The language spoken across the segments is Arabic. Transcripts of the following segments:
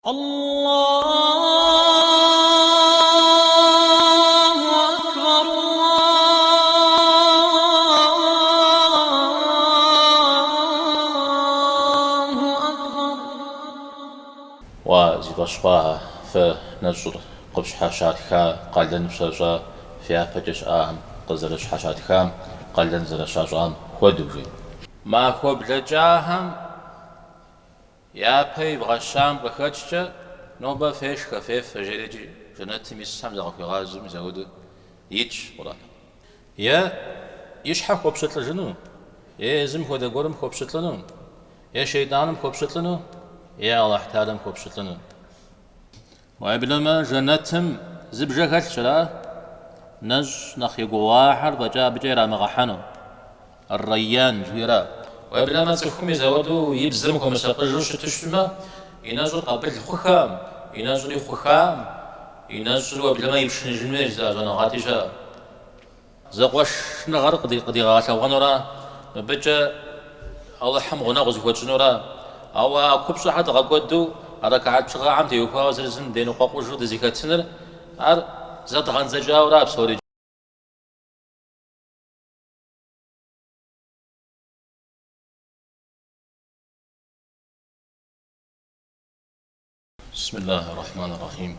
الله أكبر الله أكبر. وزيبشقاها فنجر قبش حاشاتها قلن بشجا فيها بجش قزرش حاشاتها قلن زرشاجان خودوجي ما هو بلجاهم يا بي بغشام بخدشة نوبة فيش خفيف جريجي جنات ميسام زغفي غازم زود يتش ولا يا يشحى خبشت لجنو يا زم خود قرم خبشت لنو يا شيطانم خبشت لنو يا الله تعالى خبشت لنو وابنما جنتهم زبجة شلا نج نخي قواحر بجا بجيرا مغحنو الريان جويرا وابنما تخمي زودو يبزمكم سقجوش تشتما ينازل قبل الخخام ينازل الخخام ينازل وابنما يمشي جميل زاجنا غاتيشا زقوش نغرق دي غاتا ونورا بجا الله حم غناغز وجنورا او كبش حد غقدو أركعت شغا عم تيوفا وزرزن دينو قاقو جود زيكاتنر أر زاد غنزجا وراب سوري. بسم الله الرحمن الرحيم.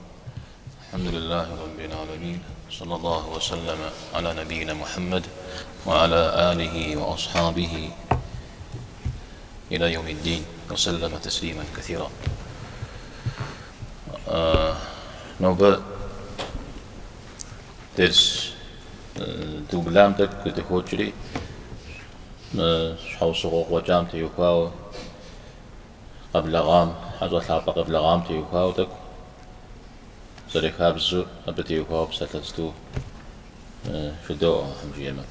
الحمد لله رب العالمين، صلى الله وسلم على نبينا محمد وعلى آله وأصحابه إلى يوم الدين وسلم تسليما كثيرا. نوبة درس دوبلام تك تهوجري شحو سوق وجام تيوكاو قبل غام حاجة ثابة قبل غام تيوكاو تك زري خابزو أبتيوكاو بساتلستو شدو حمجيما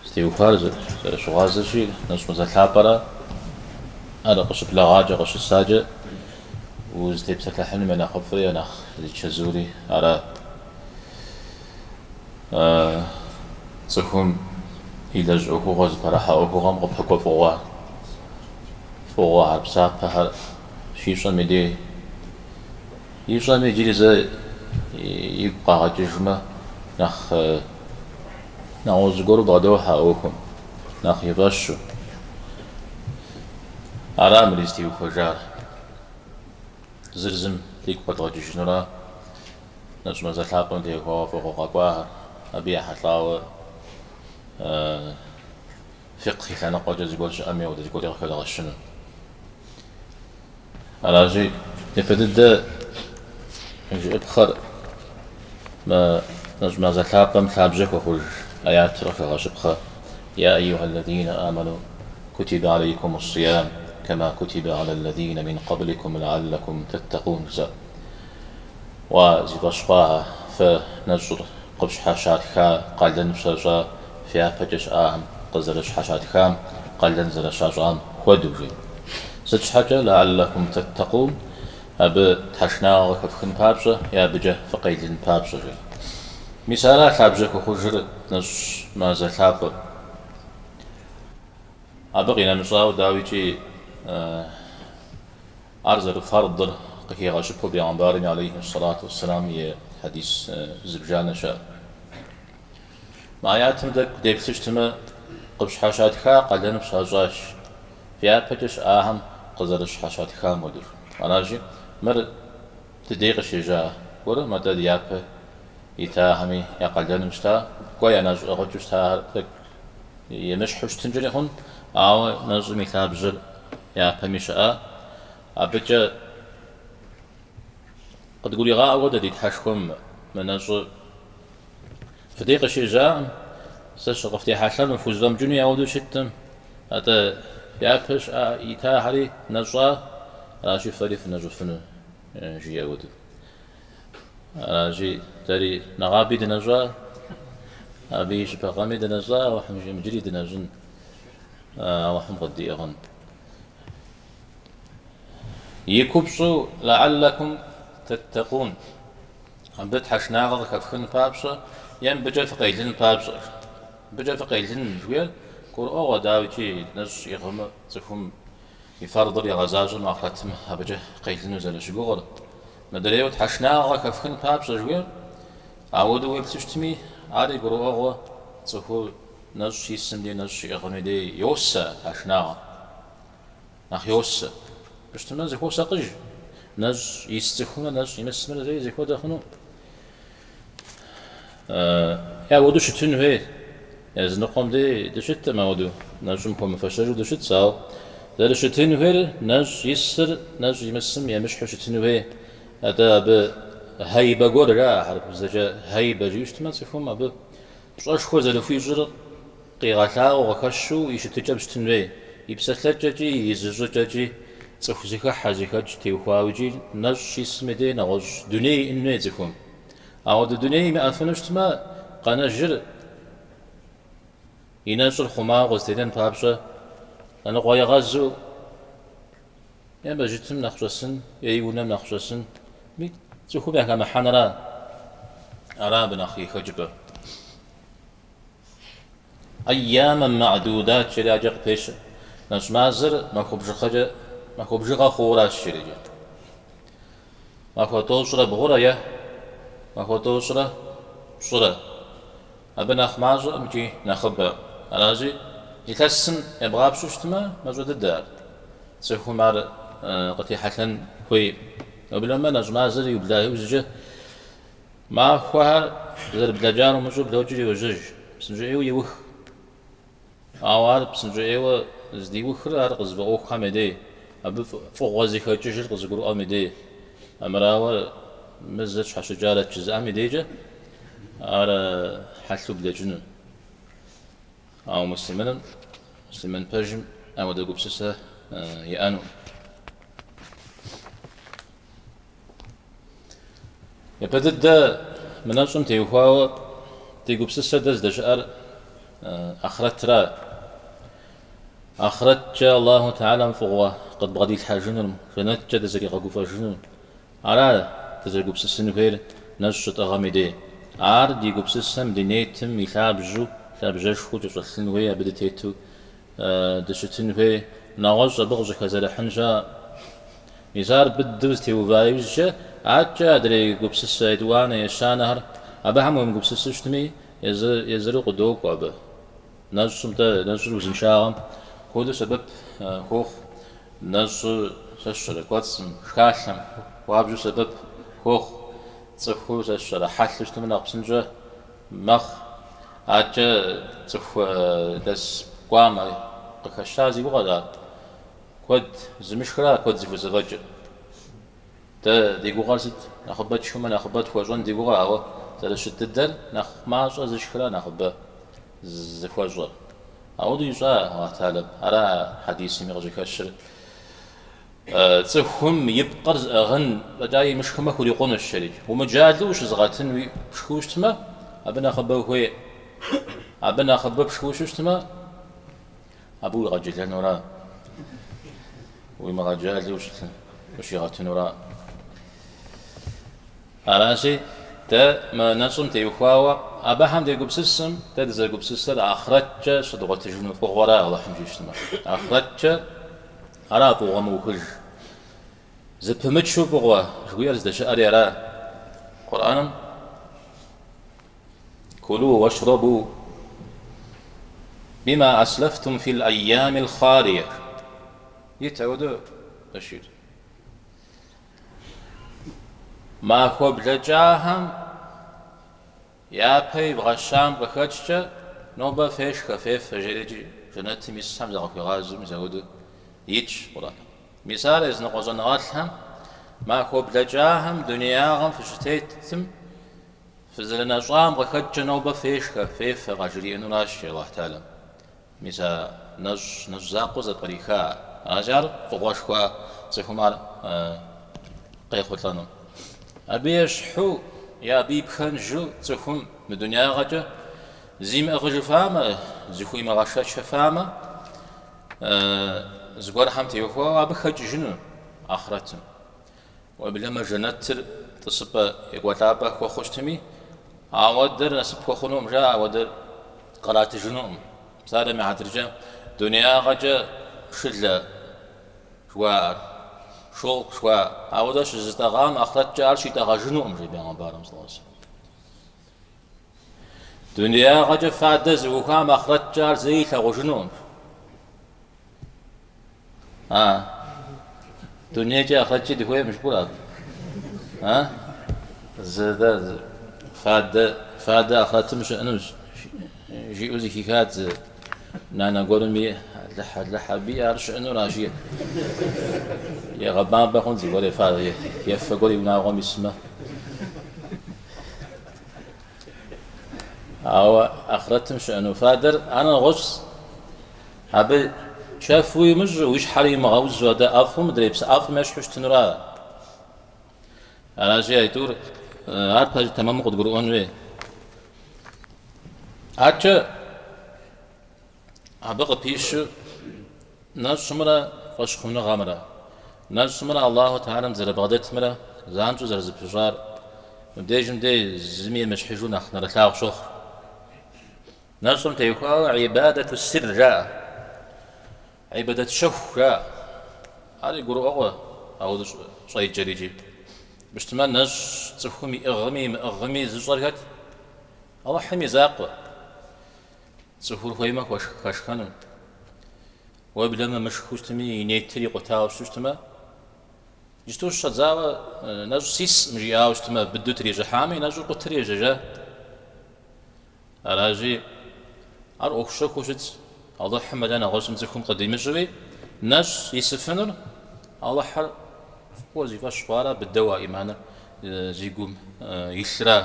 ستيوكاو زري شغازشي نسمو زثابرا أنا قش بلغاجة قش الساجة وزدي بسكحن من أخفي أنا لتشزوري على تكون إلى جوكو غاز براحة أوكو غام قبحكو فوق عبسا بها شيشا مدي يشا مدي زي يبقى جشمة نخ نعوزقور بعدوها أوكم نخ يبشو أرام ليستيو خجار زرزم ليك بطغ جشنورا نجم زلحاقون تيكوا فوق قاقواه أبيع حطاوة فقهي كان قوجز يقولش أمي ودا يقول يغفل غشنو على جي يفدد يجي ابخر ما نجم زلحاقم ثابجك وخرج آيات رفع غشبخة يا أيها الذين آمنوا كتب عليكم الصيام كما كتب على الذين من قبلكم لعلكم تتقون. وزيد أشقاها فنجر قبش حاشاتها قلن بشجا فيها بجش قزرش حاشاتها قلن زرشاجان خودوجي زد حاجة لعلكم تتقون أب تحشنا كفخن بابجة يا بجه فقيدن بابجة مثالا حابجك وخجر نج ما زلاب أبقينا مشاو داويجي أرزل فرض قهي غشبه بعنبار عليه الصلاة والسلام حديث زبجان شاء ما ياتم دك ديبتشتما قبش حاشاتها قلن بشاجاش فيها بجش قزرش حاشاتها مدر أناجي مر تديق الشجاع ورا ما تدياب يتاهمي يقلن مشتا قوي أنا أغجشتها دك يمشحوش تنجريهن أو نجم كتاب جل يا بمشاء أبجا قد قولي غا أود دي تحشكم من نجر فديق الشجاع سشغفتي حشام مفوزم جني أودو شتم هذا يابش يتاهري نجرا راشي فريف نجر فنو جي أودو راشي تري نغابي دي نجرا أبي شبقامي دي نجرا وحمجي مجري دي نجن وحم قدي أغن يكبشوا لعلكم تتقون عم بتحش ناغض كفخن بابشة ين بجا فقيلن بابشة بجا فقيلن جويل كور أوغا داوتي نج يغم تفهم يفرض يغزاج ما ختم أبجه قيل نزل شجور ندريو تحشنا كفخن باب شجور عودوا ويبتشتمي عادي قروه صفو نج يسم دي نج يغني يوسا حشنا نخ يوسا بشتمنا زي هو ساقج نج يستخونه نج يمسمنا زي هو دخنو يا ودو شتون هي از نقوم دي دشت ما ودو نجم كم فشج دشت ساو ده شتون هي نج يسر نج يمسم يا مش شتون هي هذا ب هيبة قدرة حرب زجا هيبة جيشت ما تفهم أب مش أشخو زلو في جر قيغتا وغكشو يشتجب شتنوي يبسطلت جي يزجج جي تخزيك حزيك تيوخاوجي نج اسم دي نغج دنيا إنه تفهم أو الدنيا ما أفنشت ما قنا جر ينجر خما غزتين بابشة أنا قوي غزو يا بجتم نخجسن يا يونم نخجسن مي تخو بها كما حنرا أراب أخي خجبه أياما معدودات شراجق بيش نش مازر ما خوب جخجة ما خوب جخا خورا شريجة ما خو توصرة بغورة يا ما خو توصرة صرة أبن أخ مازر مجي نخبه أراجي يتسن يبغى بشوشتما مجود الدار تخو مار قتي حسن خوي وبلما نجمع زري وبلاهي وزجه ما خوار زر بلاجار ومجو بلاوجري وزج بسنجيو يوخ أوار بسنجيو زدي وخر أرقز بأوخ حمدي أبو فوق وزي خيتشر قز قرو أمدي أمراوا مزج حشجارة جزء أمديجة أرى حسو بلاجنو أو مسلمين بجم أو دقو بسسة يأنو يبدأ من أجل تيوهاو تيجوب سسة دجار أخرت را أخرت جاء الله تعالى فوق قد بغدي الحاجون فنات جاء دزري غوفا جنون على تزرجوب سسة نغير نشط أغامدي عار ديجوب سسة مدينيتم يلعب جو لعب جاش خوج رسلن ويا بدتيتو دشتن ويا نواج بغج كذا حنجا يزار بدوز تيوفايوجا عجا دري قبسس يدوانا يشانهر أبا همهم قبسس اشتمي يزرو قدوك وأبا نجم دا نجم وزنشاغم كودو سبب خوخ نجم سشر قواتسم شكاشم وابجو سبب خوخ تخو سشر حل اشتمنا قبسنجا مخ عجا تخو دس قواما قخشازي وغدا كود زمشكرا كود زفو زفاجر ده ديجو غارست نخبط شو ما نخبط خواجون ديجو غاوة ترى شت الدر نخ ما شو زشكرا نخبط زفواجر أو ديجا واتعلم أرى حديثي مغجي كشر تفهم يبقرز أغن بداية مش كم كل يقون الشريك ومجادلوش زغاتن وشكوش تما أبنا خبوا هو أبنا خبوا بشكوش تما أبو رجل نورا وما رجال وش يغاتن نورا أراسي تا ما نصم تيوخاوا أبا هم ديجوب سسم تا دزجوب سسر أخرج صدقت جنو فوقورا الله حمجيشتما أخرج أرا فوق موكل زبمت شو فوقوا شوية زدش أريرا قرآن كلوا واشربوا بما أسلفتم في الأيام الخالية يتعودوا بشير ما خوب لجاهم يا بي بغشام بخدشة نوبة فيش خفيف فجريجي جنتي ميسام زغف غازم زودو يتش قرآن مثال إذن قوزن غاتهم ما خوب لجاهم دنياهم فشتيتم فزلنا شام بخدشة نوبة فيش خفيف فغجري إنو ناشي الله تعالى مثال نج زاقو زطريخا أجار فوقوش خوا تسيخمار قيخوتلانو أبيش حو يا بيب خنجو تخم من دنيا غجا زيم أغجو فاما زخوي مغاشا شفاما زغور حمتي وخوا أبخج جنو آخرتم وبلما جنتر تصب يقوتابا خو خوشتمي أودر نسب خو خنوم جا أودر قرات جنوم صار مع درجة دنيا غجا شلة شوار شوق شوا عودش زتغام أخرت جال شيء تغجنو أمري بيان بارم صلى الله عليه وسلم دنيا غجف فادز وكام أخرت جال زي تغجنو دنيا جا أخرت جدي هو مش بولا زاد فاد أخرت مش أنا جي أوزي كيكات نانا قولن مي لحا بي أرش إنه راشية يا غبان بخون زي قولي فاد يفقولي وناغم اسمه أو أخرتم شأنه فادر أنا غص هبل شافوي مج ويش حري مغوز ودا أفهم دريبس أفهم مش حش تنورا أنا جاي تور عارف تمام قد قرؤون وي أتى أبغى بيش ناس مرة فشخمنا غامرة ناس مرة الله تعالى مزر بغدت مرة زانجو زر زبجار مديجم دي زمي مش حجون أخنا رتلاق شخر ناس تيقوا عبادة السر جاء عبادة الشوق جاء هذا يقولوا أو شيء جريجي بجتمع ناس تفهمي أغمي زوجات الله حمي زاقه تسهول خويمك واش كانوا وبلما مش خوشتمي نيتري قتاو شتما جستوش شزاوا ناس سيس مجياو شتما بدو تري جحامي ناس قتري جا راجي ار اوخشو كوشت الله حمد انا غوسم زكم قديم جوي ناس يسفنر الله حر وظيفه شواره بالدواء معنا زيقوم يسرا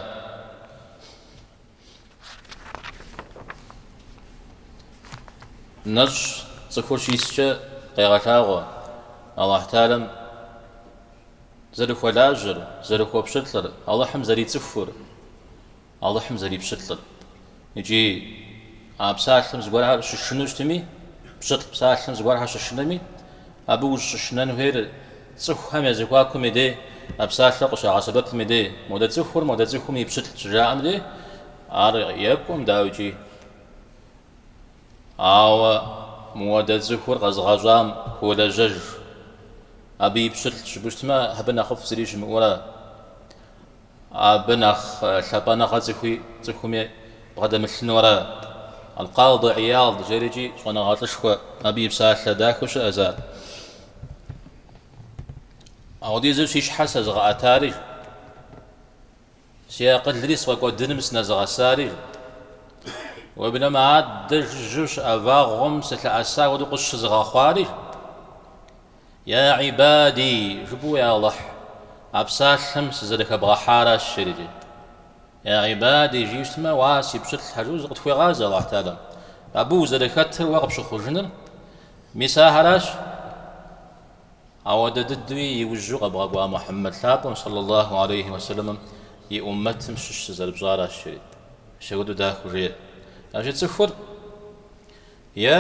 نج تخوش يسجى قيغتاغو الله تعالى زرخ ولاجر زرخ وبشتلر الله حم زري تفور الله حم زري بشتلر يجي أبسالهم زغورها شنوش تمي بشتل بسالهم زغورها شنمي أبوش شنن هير تخ هم يزقاكم يدي أبسال قش عصبت مدي مودة تفور مودة تخوم يبشتل شجاع مدي أر يبكم داوجي أو مودة زخور غزغزام ولا جج أبي بشرط شبشتما هبنا خف سريج مورا أبنا خبنا خزخوي زخومي بغدا مثلنورا القاضي عياض جريجي شوانا غاطشخوا أبي بساحة داكوش أزال أو دي زوج شيش حاسة زغا أتاري سياق الدريس وقود دنمس نزغا ساري وبنما عاد دجوش أفاغم ستلأسا ودقش زغا خواري يا عبادي جبوا يا الله أبسال خمس زلك بغحارة الشريجي يا عبادي جيشتما واسي بشتل حجوز قد خوي غازة الله تعالى أبو زلكتر وغبش خرجنر مساهراش أود ددوي يوجو أبغى محمد ثابت صلى الله عليه وسلم يأمتهم شش زل بزارة الشريد شهودو داخل ريال أجي تسفر يا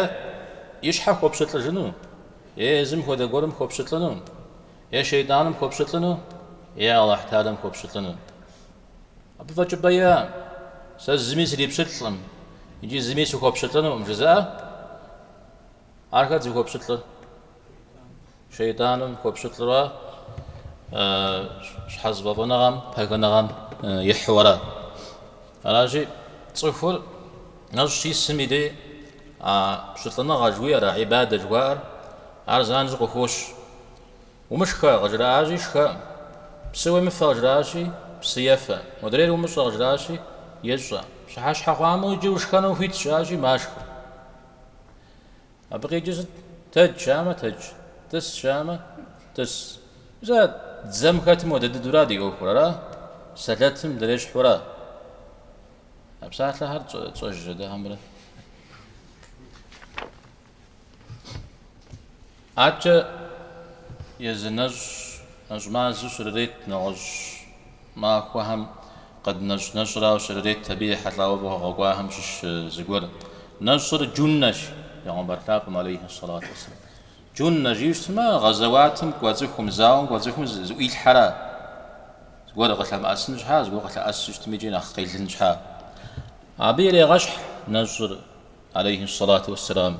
يشحق وبشتل جنو يا زم خود قرم خوبشتلنو يا شيطانم خوبشتلنو يا الله تعالى خوبشتلنو أبو فجب بيان سزمي سري بشتلم يجي زمي سو خوبشتلنو مجزاء أركض زي خوبشتل شيطانم خوبشتلوا حزب بنغم بحكنغم يحورا أراجي تسفر نجشي سميدي بشتلنا غجويرة عبادة جوار أرزان زقو خوش ومش خا غجراشي شخا بسوي مفا غجراشي بسيافا ودرير ومش غجراشي يجرا شحاش حقامو يجي وشخانو فيت شاشي ماشخا أبقي جزت تج شامة تج تس شامة تس زاد زم خاتم ودد درادي أوخرا سلاتم دريش حورا أبساط لها توجه ده همرا أجا يزنج نجمع شريت نج ما أخوهم قد نجرا وشريت تبي حتى وبه غواهم شش زجور نجر جنش يعني برتاقم عليه الصلاة والسلام جنش يسمى غزواتهم قوزهم زاون قوزهم زويل حرا زجور قتل ما أسنج ها زجور قتل أسنج تميجين أخيل نجها عبير غشح نجر عليه الصلاة والسلام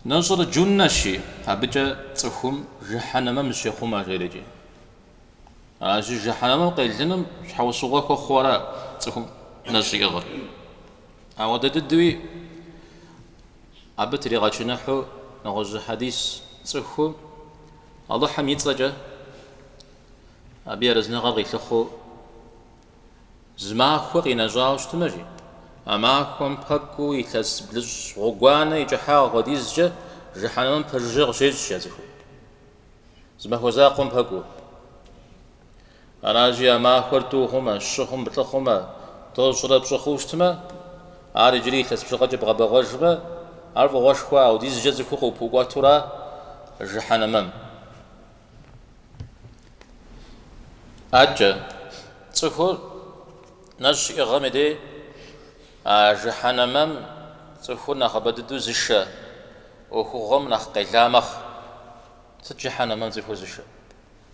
نصر جنشي هبجا تخم جحنم مشيخو ما غيرجي أجي جحنم قيلنم شحو صوغك وخورا تخم نشي غر أودد الدوي أبتري غاشنحو نغز حديث تخم الله حميد صجا أبي رزنا غري تخو زماخو قينا جاوش تمجي أماكم بحكو يتسبلج غوانا يجحا غديزجا جحنم برجغ شيج شازخو زماخو زاقم بحكو أراجي أماخورتو هما الشخم بتلخما توصل بشخوشتما أري جري تسبلغ جبغ بغجبا أرف غشخوا أو ديزجا زخو بوغاتورا جحنمم أجا تخو نش إغمدي جحنمم تخون نخبددو زشة وخوغم نخ قيلامخ تجحنمم تخو زشة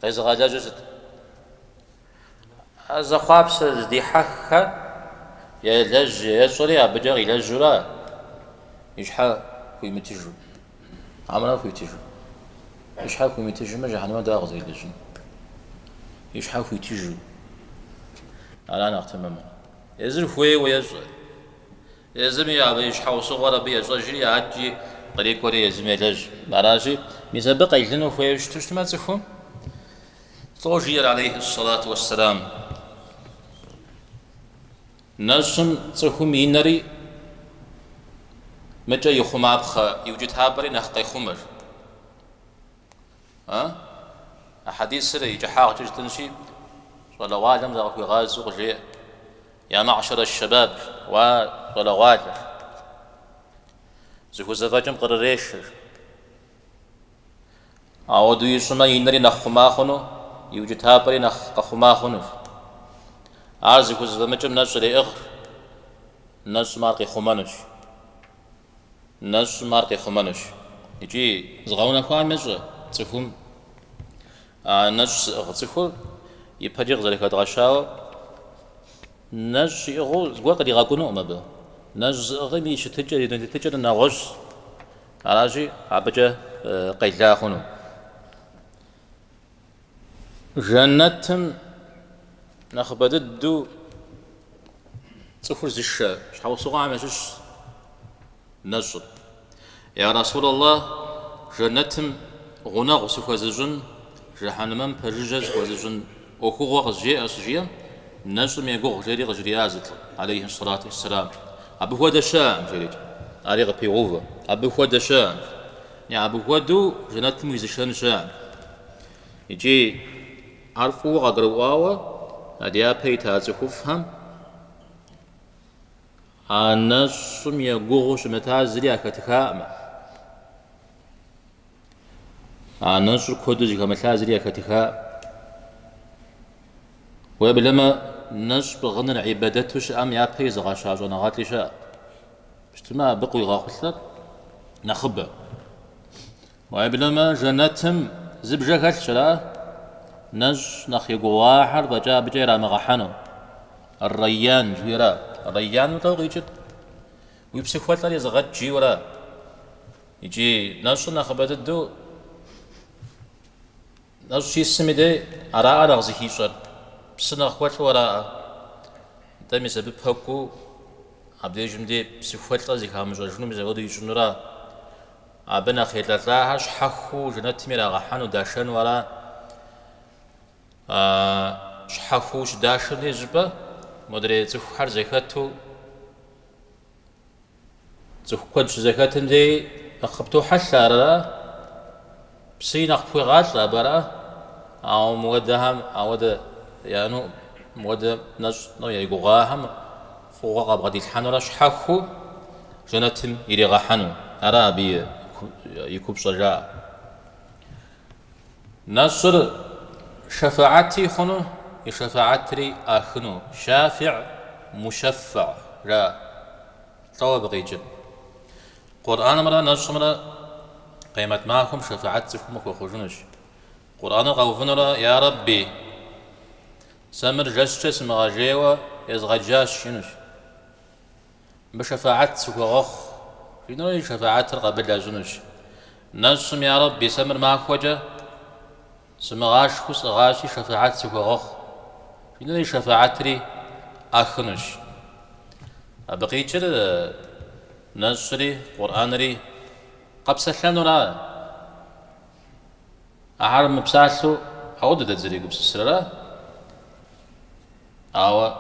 قيز غاجا جزد أزخابس زديحك يلج يصري أبجغ يلجرا يشحا كوي متجو عمرا كوي تجو يشحا كوي متجو ما جحنم داغز يلجن يشحا كوي تجو على أنا أختمم يزر خوي ويزر يزمي أبي يشحا صغر أبي يزرجري عجي قريب كوري يزمي لج مراجي مسبق يجلنو خوي وشتوش ما تفهم توجير عليه الصلاة والسلام نجم تفهم ينري متى يخم أبخا يوجد هابري نخقي خمر أحاديث سري يجحاق تجتنشي صلى عالم ذاك غازو غجي يا معشر الشباب وصلوات زكو زفاجم قرريش أودو يسمى ينري نخما خنو يوجد هابري نخما خنو زكو زفاجم نشري إغر نش مارقي خمانش نش مارقي خمانش يجي زغاونا خوان مجر تفهم نش تفهم يبهجر ذلك الغشاو نج يغو زقوا قد يغاكونو مبا نج غمي شتجر يدن تجر نغش علاجي عبجة قيلا خنو جنتم نخبد الدو تفر زشا شحو صغا مشش نجر يا رسول الله جنتم غناغ سكوا زجن جهنم برجز وزجن وكوغ غزجي أسجيا نجم يقوغ جري غجري أزت عليه الصلاة والسلام أبو هو دشام جري عليه غبيغوفا أبو هو دشام يا أبو هو دو جنات ميزشان شام يجي عرفوا غقرواوا أديا بيتا زخوفهم نجم يقوغ شمتا زريا كتخام نجم كودج كمتا زريا كتخام وبلما نجب غن عبادتش أم يا بيز غشاج ونغات لشاء اجتماع بقي غاخلت نخبة وبلما جنتهم زبجة كالشلا نج نخي قواحر بجا بجيرا مغحنو الريان جيرا الريان وتوغي جد ويبسكوات لي زغت جيورا يجي نج نخبة الدو نج شي السمي دي أراء رغزي هيشر بسنا خوات وراء دمي سبب حقو عبدي جمدي بسخوات لازي خامج جنو مزغدو يجنورا عبنا خيلاتها شحخو جنات ميرا غحانو داشن وراء شحخو داشن يجبا مدري زخار زكاتو زخوات زكات دي اخبتو حشارا بسين اخبو غاتلا برا او مودهم او يعني مودة نج نويا يقوغاهم فوق غادي الحنورة شحخو جنتهم يري غحنو أرابي يكوب صجاء نصر شفاعتي خنو يشفاعتري أخنو شافع مشفع را طواب غيجب قرآن مرة نصر مرة قيمة معكم شفاعتكم وخوجنش قرآن غوفنرا يا ربي سمر جسس مغاجيوا يزغجاش شنوش بشفاعت سكوغخ شنو شفاعت قبل لازنوش نجم يا ربي سمر معك وجه سمغاش غاشي شفاعات سوغخ في شفاعتري أخنش أبقيتر نجري قرآنري قبسة لنورا أعرم بسالو أود دزري قبس السررة أو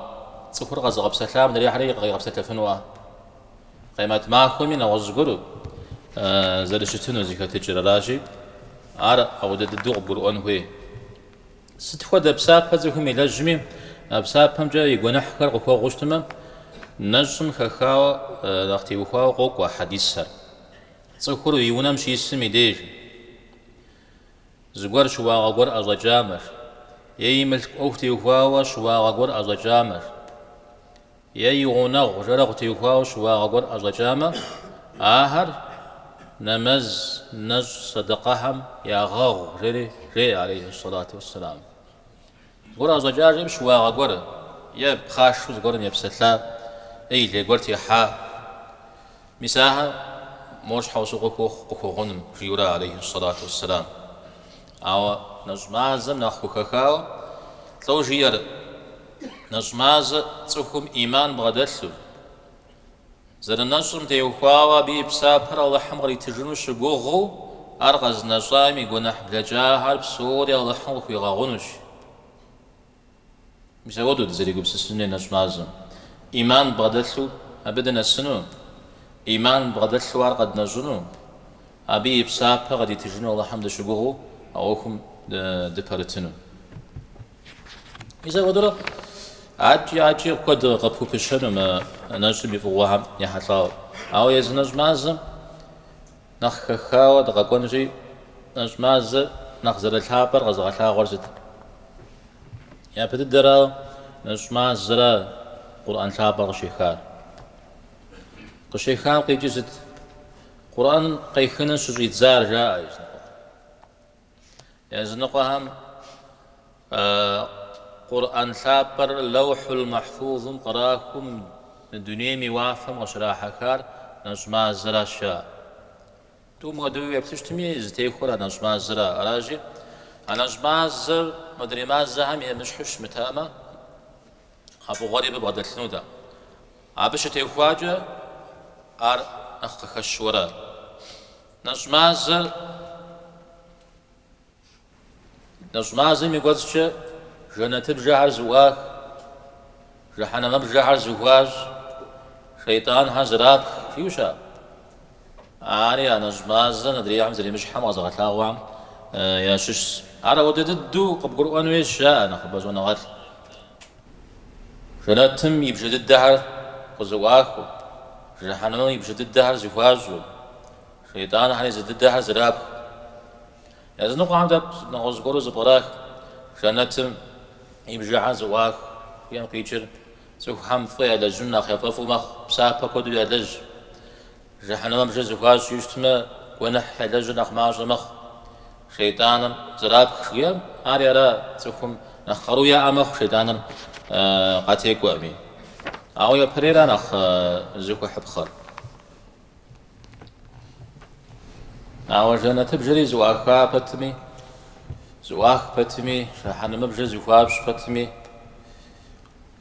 تصفر غز قبسة لام دري حريق قبسة لفنوا قيمات معكم من وزقرو زرشتنو زي كتجر راشي أرى أو ددوغ برؤون هوي ستخد بساب هزهم يلجمي بسابهم جا يقول نحكر قفوا غشتما نجم خخاو لختي وخاو قوق وحديث سر تصخرو يونام شي اسمي ديج زغور شوا غور أزجامر يي ملك أختي وخاو شوا غور أزجامر يي غنغ جرغتي وخاو شوا غور أزجامر آخر نمز نج صدقهم يا غاغ ري عليه الصلاة والسلام غور أزجاج يمشوا غور يب خاش غور يبسلا أي اللي قلت يا حا مساها موش حوسوق قخوغن جيورا عليه الصلاة والسلام أو نجمازم ناخو كاكاو تو جير نجماز تسوكم إيمان بغدلو زر نجم تيوخاوا بي بسابر الله حمغري تجنو شبوغو أرغز نجامي قنح بلجاهر بسوري الله حمغ يغاغنش مسا ودو دزري قبس السنة نجمازم إيمان بغدلو أبدا السنو إيمان بغدلو أرغد نجنو أبي بسابر غدي تجنو الله حمد شبوغو أوكم دبرتنو إذا ودرا عاجي قد قبو بشنو ما نجم يفوهم يحطاو أو يزنج مازم نخخاو دقاقونجي نجماز نخزر الحابر غزغ الحاغرزت يا بددرا نجماز زرا قرآن الحابر غشيخار غشيخار قيجزت قرآن قيخنا سجيد زار جائز يزنقهم قرآن ثابر لوح المحفوظ قراكم الدنيا موافم وشراح كار نجمع زرا شاء تو مدو يبتشتمي زتي خورا نجمع زرا راجي نجمع زر مدري ما زهم يمشحش متاما أبو غريب بغداد النودا عبش تيخواجه أر أخخ الشورا نجمع زر نجمع زر ميقولش جنة بجعر زواج جحنا بجعر زواج شيطان هزراب فيوشا أنا نجماز ندري عم زري مش حماز غتلاوع يا شش أنا ودي دو قب قرآن ويش أنا خبزونا غت جنتم يبجد الدهر وزواج جحنا يبجد الدهر زواج شيطان هني زد الدهر زراب يا زنقو عم دب نغز قرو زبراك جنتم يبجع زواج يان قيشر سوف هم فيا لجنة خفافو مخ بسابا كودو يلج جحنا مجز زواج يشتما ونح لجنة خماج مخ شيطانا زراب خيام آري را سوفهم نخرو يا أمخ شيطانا قاتيك وأمي أو يا بريرا نخ زوكو حبخر أو جنة تبجري زواج بتمي زواج بتمي شحنا مبجز زواج بتمي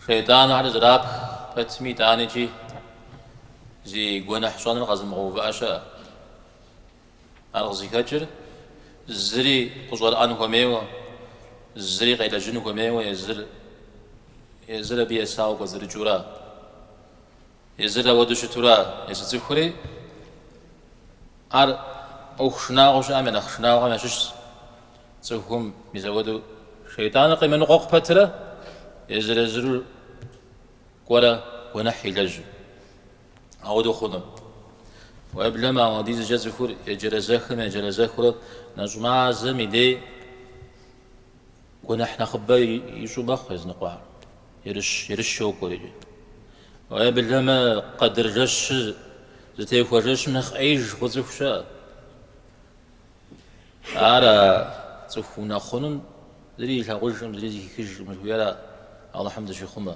شيطان على زراب بتمي تانيجي زي قونا حصان الغاز مغوب أشاء أرغزي كجر زري قصور أنه ميوة زري غير جنه ميوة يزر بيساو وزر جورا يزر ودش تورا يزر خوري أر أخشناغش أمن أخشناغ ماشش تسوهم يزودوا شيطان قيمة نقوق بترة يزر قرا ونحي لج أو دخلهم وقبل وديز جزخور يجرى زخور نجمع زميدي ونحن خبا يشو بخ يزنقوا يرش شوك وريجي وقبل ما قدر جش زتي فوجش نخ أيج خذف شاء أرى تفونا خنن دري شاقوشم دري كيش مشويرا الله حمد شيخما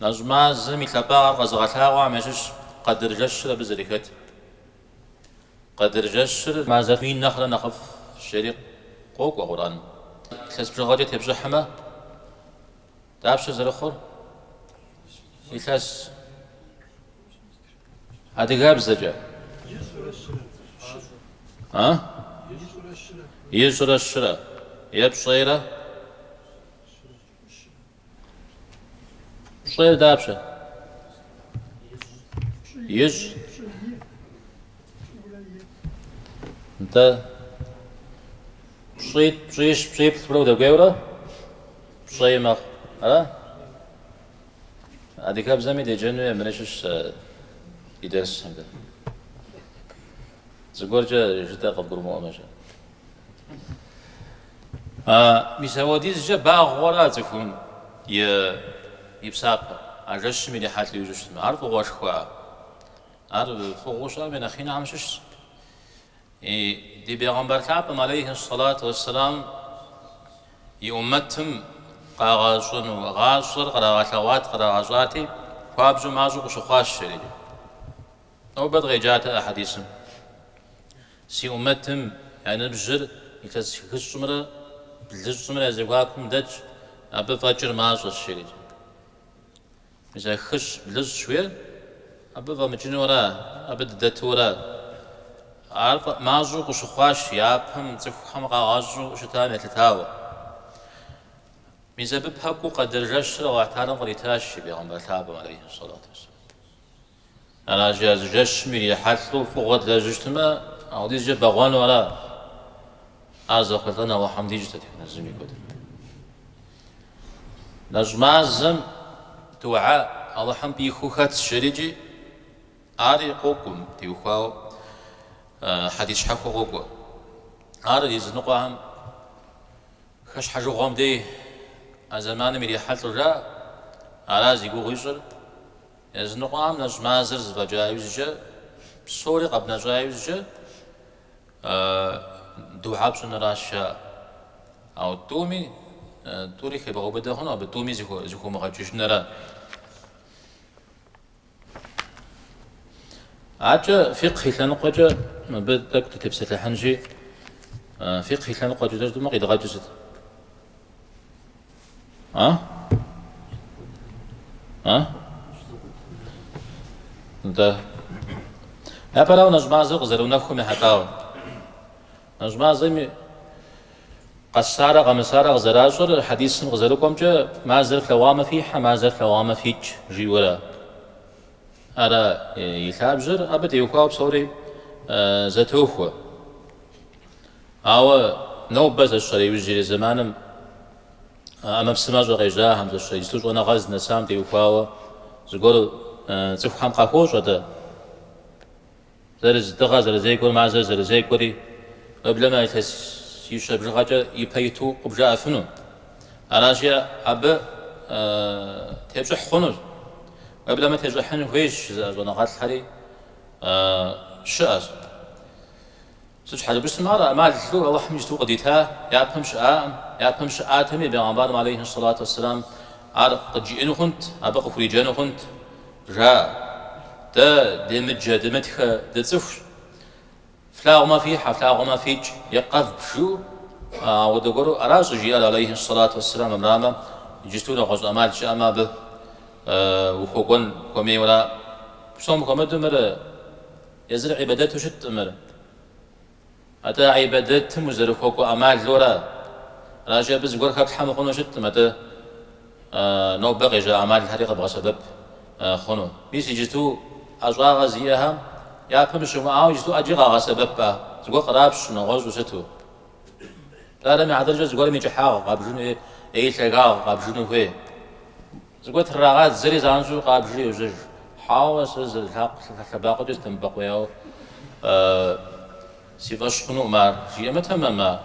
نجمع زمي كبار غزغتها وعمشش قدر جش بزريكت قدر جشر ما زفين نخل نخف الشريق قوق وقرآن كلاس بجغادي تبجح حما تعبش زرخور كلاس هذه غاب زجا ها يزر الشرا يبصيره صير دابشه يز انت بصيت فلو ده جورا بصي مخ هذه كاب زمي دي جنوي منشش يدرس هذا زغورجا جدا قبر مؤمنه ميساوديز جا باغورا تكون يبساب عجش ملي حات لي جوش عارف واش خوا عارف فوش من اخينا عمشش دي بيغمبر تعب عليه الصلاة والسلام يومتهم قاغاشون وغاشر قراغاتوات قراغاتي فابجو مازو وشخاش شريد أو بدغي جات أحاديث سي أمتهم يعني بجر يكس خشمرة بلجمرة زواكم دج أبى فاجر مازو الشريد إذا خش بلج شوية أبى فمجنورة أبى دتورة عارف مازو وشخاش يابهم تفهم قاغاشو شتان تتاوى ميزة ببهكو قدر جشر واعتانا قريتاش بيغمبر تابم عليه الصلاة والسلام أنا جاز جش ميري حتلو فوقت لجشتما أو ديز جب بغوان ولا أعزق لنا وحمدي جتتك نزمي كده نجمازم توعاء الله حم بيخوخات الشريجي آري قوكم تيوخاو حديث حكو قوكو آري ديز نقاهم خش حجو غام دي زمان ميري حتلو جا أرازي قو غيشر يزنقام نجمازر زفجايوز جا بصوري قبل نجايوز جا دوحاب سنراشا أو تومي توري خي بغو بده هنا بتومي زكو مغاجوش نرا عاجا فقه لنقجا ما بدك تتبسط الحنجي فقه لنقجا جدو ما قيد غاجزت ها انت يا براو نجمازو غزرو خو محتاو نجمازو قصارة غمسارة غزراجر حديث غزركم جا ما زرت لوامة فيها ما زرت لوامة فيك جيورا أرا يتابجر أبد يوكاو بصوري زتوخو أو نوبة الشري وجري زمانم أما بسماج غيجا هم الشري جتوش وانا غاز نسام تيوكاو زقول تفهم قاكوش وده زرز دغا زرزي كل ما زرزي كوري قبل ما يشرب الغاجة يبيتو قبجاء فنون أراجع أب تبجح خنوز قبل ما تجحن ويش زونا غات الحري شاز سوش حاجة بس مرة ما لو الله حمجتو قديتها يا بهم شاء تمي بيغمبر عليه الصلاة والسلام قد جئنو خنت أبقى فريجانو خنت جاء دا دمجة دمتخ دتسفش فلاغ ما فيه فلاغ ما فيك يقف بشو ودقرو أراس جيال عليه الصلاة والسلام امراما يجستون غز أمال شاما به وخوكون كومي ولا بصوم كومد مر يزرع عبادته شت مر أتا عبادته مزر خوكو أمال لورا راجع بس قول خب حمل خنو شت متى نو بقي جا أمال الحريقة بغى سبب خنو بيس يجتو أجواغ زيها يا بمشوا معاه يجتو أجواغ سبب زقول قرابش نغوز وستو لا ما عدل جز قول ميجي حاغ قابجونو إيه تلقاغ قابجونو هوي زقول تراغات زري زانزو قابجونو وزج حاوس الحق باقو جز تنبقوا ياو سيفاش خنو مار جي متهم ما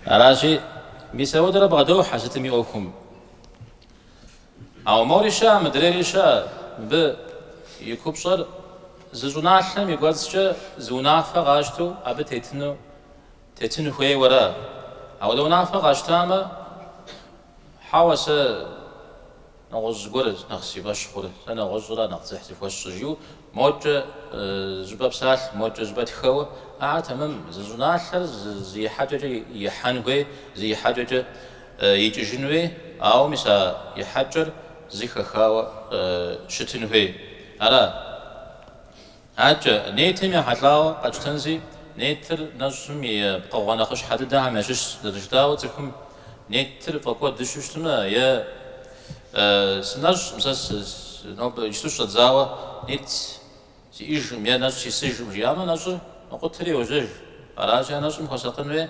راشي بيساود رب غدو حاجتمي اوكم او موريشا مدريشا ب يكوبشر زوناحلم يقولش زونافا غاشتو اب تيتنو خوي ورا او لو نافا غاشتاما حاوس نغز غرز نغسي باش خور انا غزرا نغزح فاش جو موجة زباب سال موجة زباب خو تمام زناشر زي حاجة يحنوي زي حاجة يجنوي أو مسا يحجر زي خاوة شتنوي على نيتم يحلاو أجتنزي نيتر نجمي طوانا خش حد ده ماشش درجتاو تكون نيتر فقط دشوشتنا يا سناج مساس نوب يشتوش تزاوا نيت سيج ميا ناج سيج جياما ناج نقول تري وجه على ناج مخصصنوي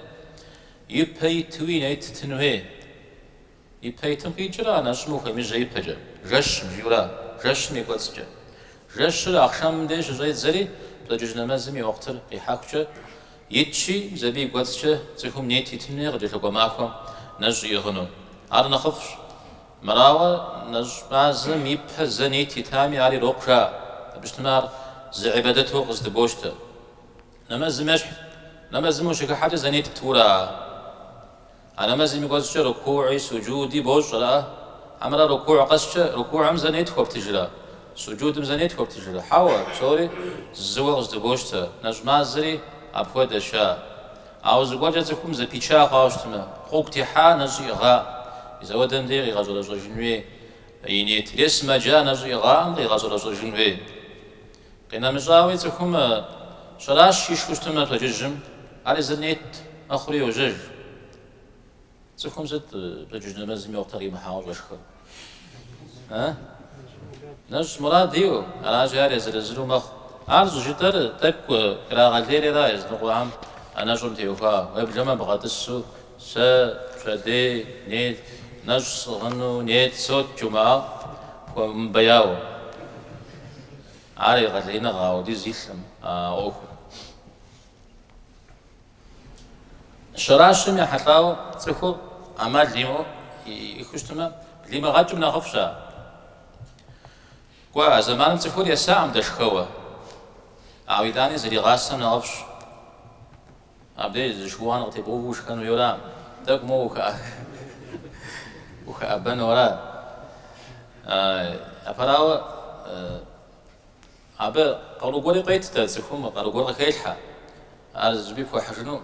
يبي توي نيت تنوي يبي تنقي جرا ناج مخمي جاي بجا رش مجورا رش ميقصجا رش الأخشام ديش جاي زري بلجوج نمازمي وقتر يحاكجا يتشي زبي قصجا تكون نيت تنوي غجل قماكم ناج يغنو على نخفش مراوة نجمازم يبه زنيتي تامي علي روقشا بشتمار زعبادته قصد بوشته نمازم وش حاجة زنيت تورا أنا مازم يقصش ركوعي سجودي بوش لا عمرا ركوع قصش ركوع عم زنيت خوب تجرا سجود مزنيت خوب تجرا حوا سوري زوا قصد بوشته نجمازري أبوه دشا أو زواجة تكون زبيشا قاشتما خوكتي حا نجيغا إذا ودم ديري غزو رجل جنوي يعني تريس ما جاء نجي غام دي غزو رجل جنوي قينا مجاوي تكون شراش يشكشتما تججم على زنيت أخري وجج تكون زد تججم مزمي وقتري محاول وشخ ها نج مراد ديو على جاري زلزلو مخ عرض جدر تك كرا غالديري رايز نقول عم أنا جون تيوفا ويبجمع بغاتسو شدي نيت نجس غنو نيت صوت جمعة ومبياو عاري غزينا غاودي زيسم أوه شراشم يا حتاو تخو أمال ليمو يخشتما ليما غاجم نخفشا قوا زمان تخو يسام دشخوا عويداني زري غاسم نخفش أبدي زشوان غتبوش كانوا يولام دك مو وخابن ورا أفراو أبى قالوا قولي قيت تسخهم قالوا قولي كيلحة أزبي فحجنو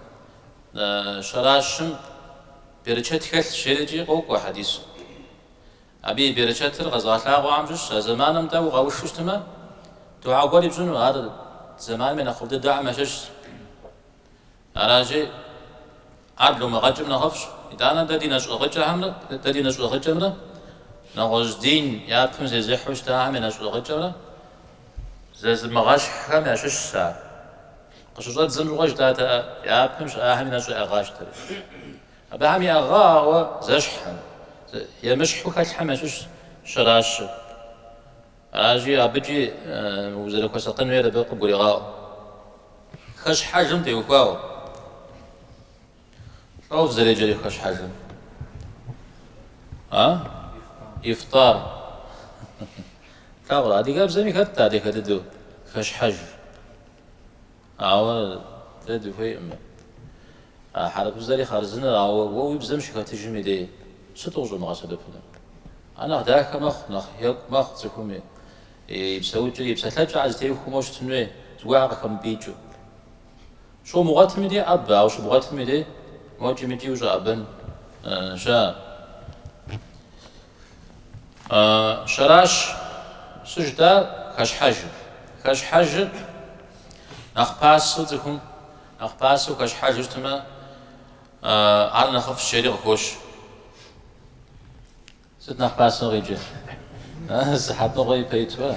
شراشم برشة خل شرجي قوق حديث أبي برشة الغزال لا وعمجش زمان متى وغوش شتما دعاء قولي بجنو هذا زمان من أخذ الدعاء مشش أراجي عدلو مغجم نخفش إذا أنا دادي نشأ غجة همرة دادي نشأ غجة همرة نغجدين يا بكم زي حوش تاعم نشأ غجة همرة زي مغاش حكام يا شش ساعة قشرات زم غج تاعتا يا بكمش أهم نشأ غاش تري أبهم يا غا وزشحم يا مش حكا الحم شش شراش راجي أبجي وزير كوسقن ويا ربي قبولي غاو خش حجم تيوكاو شوف زي جري خش حجم إفطار تاغل هذه قاب زمي كت هذه كتدو خش حجم تدو في حرب زري خارزنا أو بزمش كتجمي دي ستوجو مغاسل فلان أنا ذاك مخ يك مخ تكومي يبسوي جري يبسلج عايز تيوكو موش تنوي زواعق كم بيجو شو مغات مدي أب أو شو مغات مدي موجي مدي وجا أبن جا شراش سجدة خش حج نخباسو تكون نخباسو خش حج تما على نخف الشريق خوش ست نخباسو غيجي سحطو غي بيتوا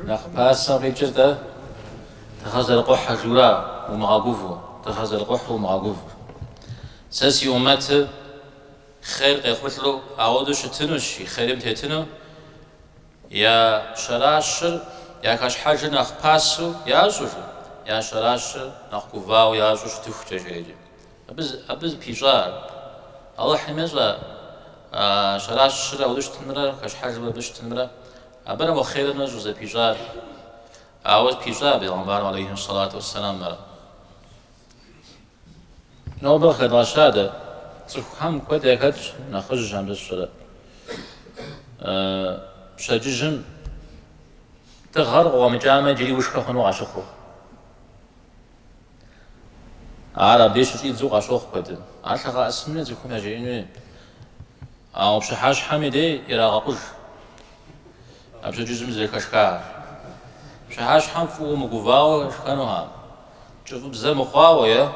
نخباسو غيجي ده تخزر قح جورا ومعاقوفو تخزر قح ومعاقوفو ساسي أمات خير قيقبتلو أعودوش تنوشي خيرم تيتنو يا شراشر يا كاش حاجة نخباسو يا زوجو يا شراشر نخكوفاو يا زوج تفوت جيجي أبز بيجار الله حميزا شراشر أعودوش تنمرا كاش حاجة ببش تنمرا أبنا وخير نجوز بيجار أعود بيجار بيغنبار عليه الصلاة والسلام مرا نوبل خير رشادة هم كده كده نخرج عن الصلاة شججم تغرق ومجامع جري وشكا خنو عشقو عرب ديش جيد زوق عشوق بدن عشقا اسمنا زيكم يا جيني أو بشحاش حميدي يراغبوش أبشو جزم زي كشكا بشحاش حم فو مقوفاو شكانوها شوفوا بزا مخاوة يا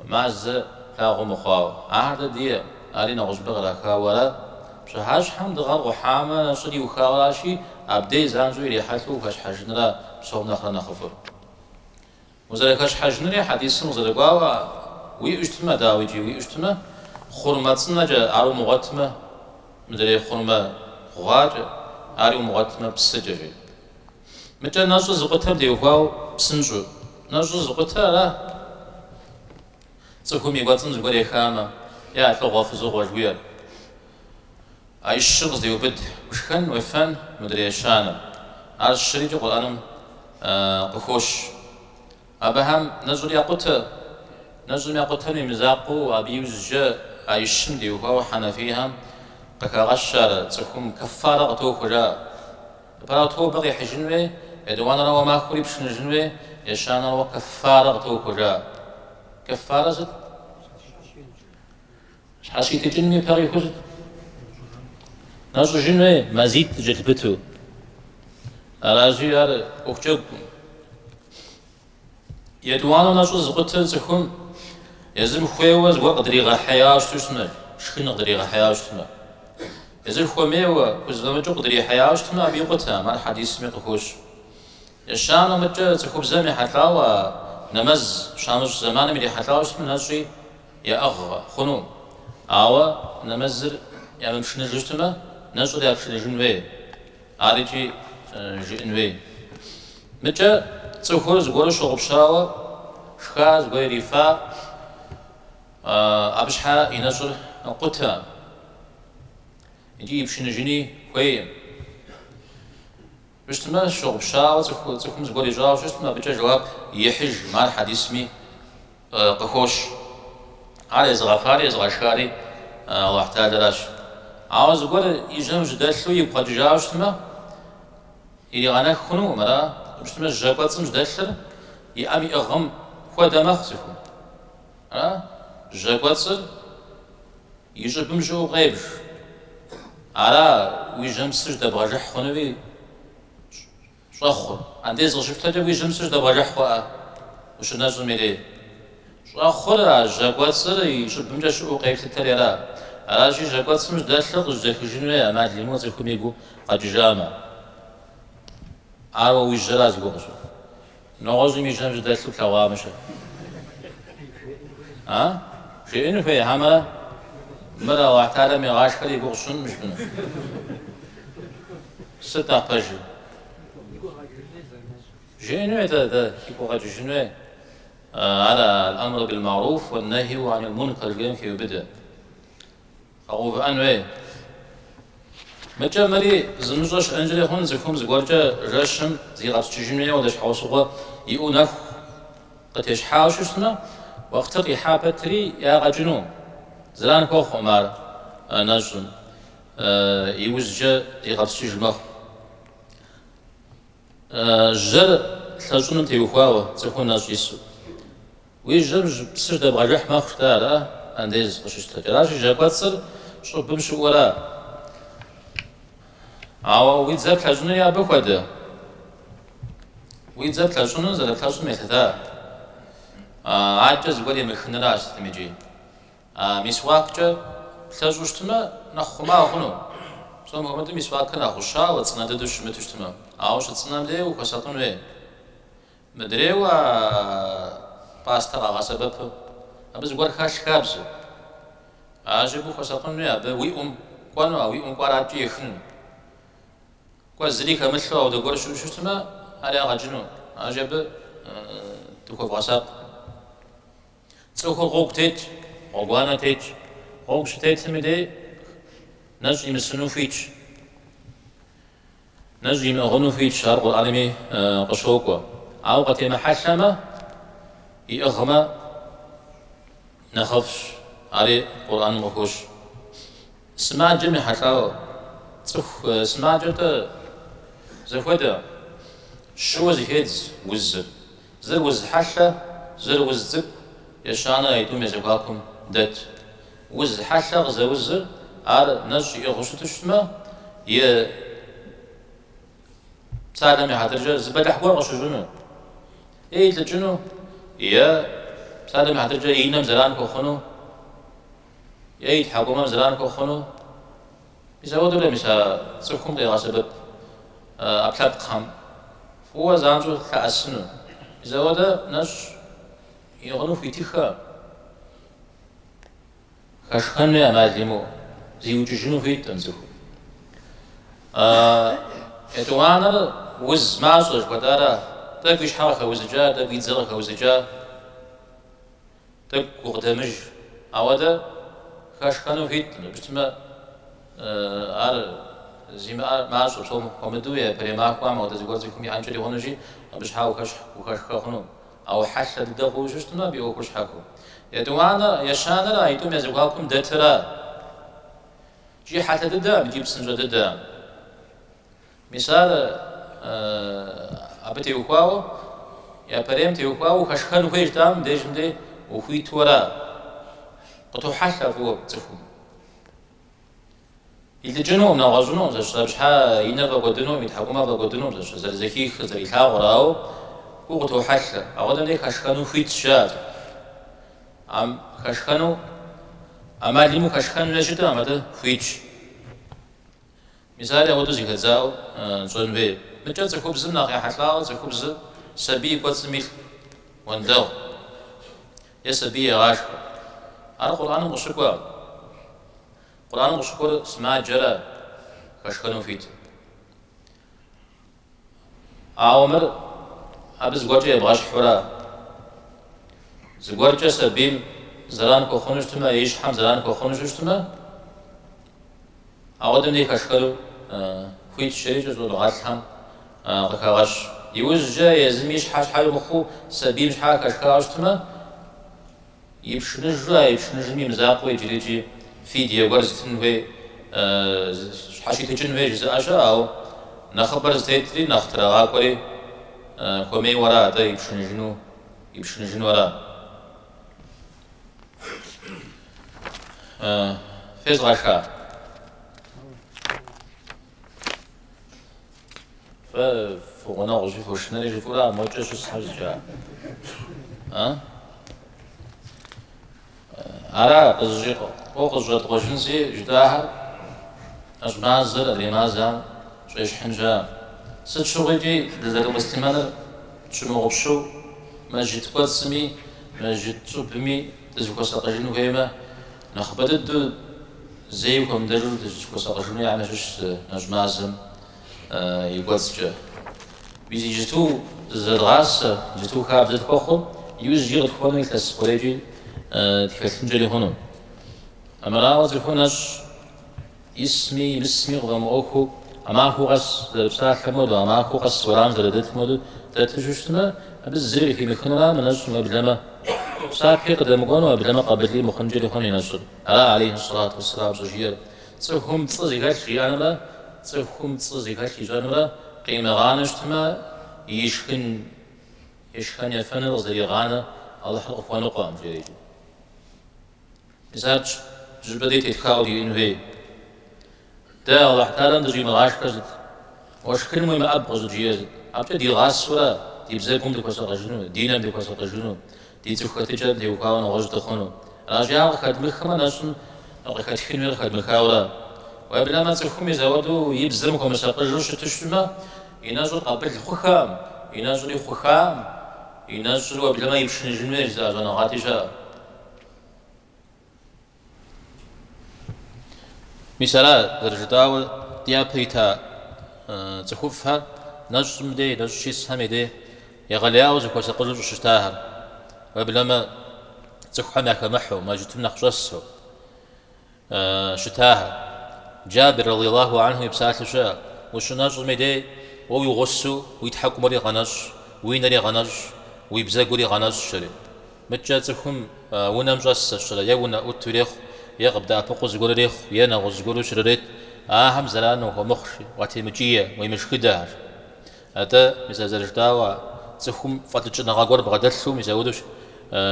معز لاغو مخاوة عهد دي أرينا غزبغ لكا ولا بشحاش حم دغال وحامة نصري وخاولاشي أبدي زانزو يلي حاتلو كاش حاجنرا بصوم نخلا نخفر وزري كاش حاجنرا حديث وزري قاوا وي اجتما داويجي وي اجتما خرماتنا جا أرو مغتمة مدري خرمة غاج أرو مغتمة بسجري متى ناجو زقتها بديوكاو بسنجو ناجو زقتها لا تكون يقاتن زقري خامة يا تلغوا في زغوا جوير أي الشغل ديو بد وش كان وفان مدري شانم على الشريج قرآنم قخوش أبهم نزل يقتها نزل يقتها مزاقو أبيوز جاء أي الشمدي وهو حنفيها كغشر تكون كفارة توكلا براتو بغي حجنوي يدوان روا ما كوري بشنجنوي يشان روا كفارة توكلا كفارة زد حاسي تجنوي بغي كوزد نازو جنوي مزيد جلبتو أراجي أر أكتب يدوان نازو زغتل تكون يزم خويوز وقدري غا حياة شتوشنا شكنا قدري غا حياة شتوشنا يزم خوميوة وزلمجو قدري حياة شتوشنا بيقتها مع الحديث ميقخوش الشام مجا تكوب زمي حتلاوة نمز شامش زمان ملي حتلاوة شتوشنا نجي يا أغ خنو آوة نمزر يا ممشنا جشتونا نجو يا بشنا جنوي عارجي جنوي مجا تكوب زغور شغب شاوة شخاز غير رفاء أبشحا ينزل قتها يجي يبشن جني كويم بشتما شغب شاو تكون زقولي جواب شتما بجا جواب يحج مع الحديث مي قخوش على زغفاري زغشاري الله تعالى عاوز قول يجمع جدالو يبقى جواب شتما يلي غانا خنو مرا بشتما جابات جدال يأمي أغم خدمه سكون جاكواتسر يجب مجو غيبش على ويجم سجد بغجح خنوي شاخر عندي زغشف تجا ويجم سجد بغجح خوا وش نجم ميلي شاخر جاكواتسر يجب مجو غيبش تريرا على شي جاكواتسر مش داشلق جاك جنوي ما دليمو تكون يقو قد جامع عاو ويجراز بغجو نغزو ميجم جداشلق كوامشا شيء في حملة مرة واحدة من غاش كلي بقصون مش منه ستة بجو جينوي ده يبغى جينوي على الأمر بالمعروف والنهي عن المنكر جيم في بدء أو أنوي متى مري زمزوش أنجلي هون زكوم زوجة رشم زي غاش جينوي ودش حوسوغا يؤنف قتش حاوش اسمه وقت إحابة تري يا غجنو زلان كوخ عمر نجم يوزج يغرسي جمخ جر تلجون تيوخاو تكون نجيسو ويجر بسجد بغجح ما اختار انديز قششت راجي جاباتسر شو بمشو ورا عاو ويتزاب تلجون يا بخوده ويتزاب تلجون زل تلجون ميتدا عجز ولي من خنراش تمجي مسواك جا تلجوشتما نخما خنو سو محمد مسواك نخوشا وتصناد دوش متشتما عاوش تصنام ليه وخساتون ويه مدري و باستا غا سبب ابز غور خاش كابز اجبو خساتون ويه بوي كوانو وي قراجي يخن كوزري كمشوا ودو غور شوشتما على غجنو اجب تكو غساب تسوكو غوك تيت غوانا تيت غوك شتيت مدي نجي مسنو فيتش نجي مغنو فيتش شارق العالمي قشوكو عوقتي محشمة يأغمى نخفش علي قرآن مخوش سمع جميع حشاو صخ سماجة زخوده شو زهيدز وز زر وز حشة زر وز زب يشانا يدوم يزقاكم دت وز حشة زر وز على نج يغشط شتما ي سالم يحترج زبدة حوار غشجنو إيه تجنو يا سالم يحترج ينام زلان كوخنو يا يتحكم زلان كوخنو بيساوي دوله مسا تسكم ده غاسبب أبلاد خام هو زانجو كأسنو بيساوي ده نش يغنو في تيخا كشخنة أمازيمو زيوججنو في تنزو يتوانا وز مازوج بدارا تقويش حاخا وزجا تقوي زغا وزجا تقو قدمج أودا كشخنو في تنزو بسما زيما مازو توم كومدوية بريما قام أو تزوج زيكم يعنجري هونجي بش حاو كش خنو أو حشة دقو جستنا بيو كش حكو يتوانا يشانا لا يتوم يزوجكم دترا جي حتى ددا بجيب سنجا ددا مثال أبتي وقاو يا بريم تي وقاو خشخن ويش دام ديجم دي وخوي تورا قطو حشة فوق تفهم إذا جنوم نغزنوم زش حا ينبغى قدنوم يتحكم بقى قدنوم زش زكي خزر يحاوراو وقطو حشة أقدم لي خشخنو خيت شاد أم خشخنو أما ليمو خشخنو نجدا أما ده خيتش مثال أودو زي خزاو زنبي متى زكوب زنا غير حتلاو زكوب ز سبي قدسميل ونداو يسبي غاش أنا القرآن مشكوا القرآن مشكور اسمها جرا خشخنو فيت عمر أبز قرجة يبغاش حرا زقرجة سبيل زلان كوخونش تما يش حم زلان كوخونش تما أودني خشخلو فيت شريج زود غاتهم غكاغش يوزجا يزميش حاش حاجة مخو سبيل مش حاجة خشخاش تما يبشنجمي مزاقوي جريجي فيديو غرز تنوي حاشي تجنوي جزء أشا أو نخبر زيتري نخترع غاقوي كومي ورا دا يبشنجنو ورا فيز غاشا فوانا غجي فوشنا لي جفورا موجه شو صحجا أرا قزجي وقزجت قجنسي جداها أجمازر اليمازا شويش حنجا ست شغيجي لذلك مسلمان شنو غبشو ما جيت قاسمي ما جيت تبمي تزوكا ساقجنو هيما نخبدد زيكم دلو تزوكا ساقجنو يعني شوش نجمازم يقاسجا بيزي جتو زرغاس جتو كاب زد كوخو يوز جيغت كوني كسبوريجي تكتنجلي هونو أما راوز يكونش اسمي غضم أوكو أما هو قص بساعة مودو أما هو قص ورام زردت مودو تتجوشتنا بالزري في مكاننا من نجم وبلما ساعة في قدام قانو وبلما قبلي مخنجلي هوني نجر عليه الصلاة والسلام زجير تسوهم تصزي كاشي أنا تسوهم تصزي كاشي جانبا قيمة غانشتما يشكن يفنر زي غانا الله حلق وانو قام جريجي مثال جبدي تتخاو دي إنوي دا الله تعالى نجي مغاش كزد واش كل مهم أبغز جيز أبدا دي غاس ولا دي بزاكم دي كوسا قجنو دينام دي كوسا قجنو دي تخوتي جاب دي وكاونا غوج تخونو راجع خد مخما ناشن خد فيلم خد مخاولا وبلا ما تخومي زودو يبزرمكم مساقجوش تشتما ينازل قبل الخخام ينازل الخخام ينازل وبلا ما يمشي جنوي زاجنا غاتيشا مثلا درجتاو ديا بيتا تخوفها نجم دي نجشي سامي دي يغلياو زكو سقلو شتاها وبلا ما تخوحنا كمحو ما جتمنا خجسو شتاها جابر رضي الله عنه يبسات لشاء وش نجم دي ويغسو ويتحكم لي غنج وينري غنج ويبزاقو لي غنج شري متجاتكم ونمجس الشري يونا أتريخ يغبدا فوق زغوريخ يانا غزغورو شريت همزلان ومخشي واتيمجية ويمشكداش هذا مثل زرجتاوا تخم فتجنا غاقور بغدلو ميزودوش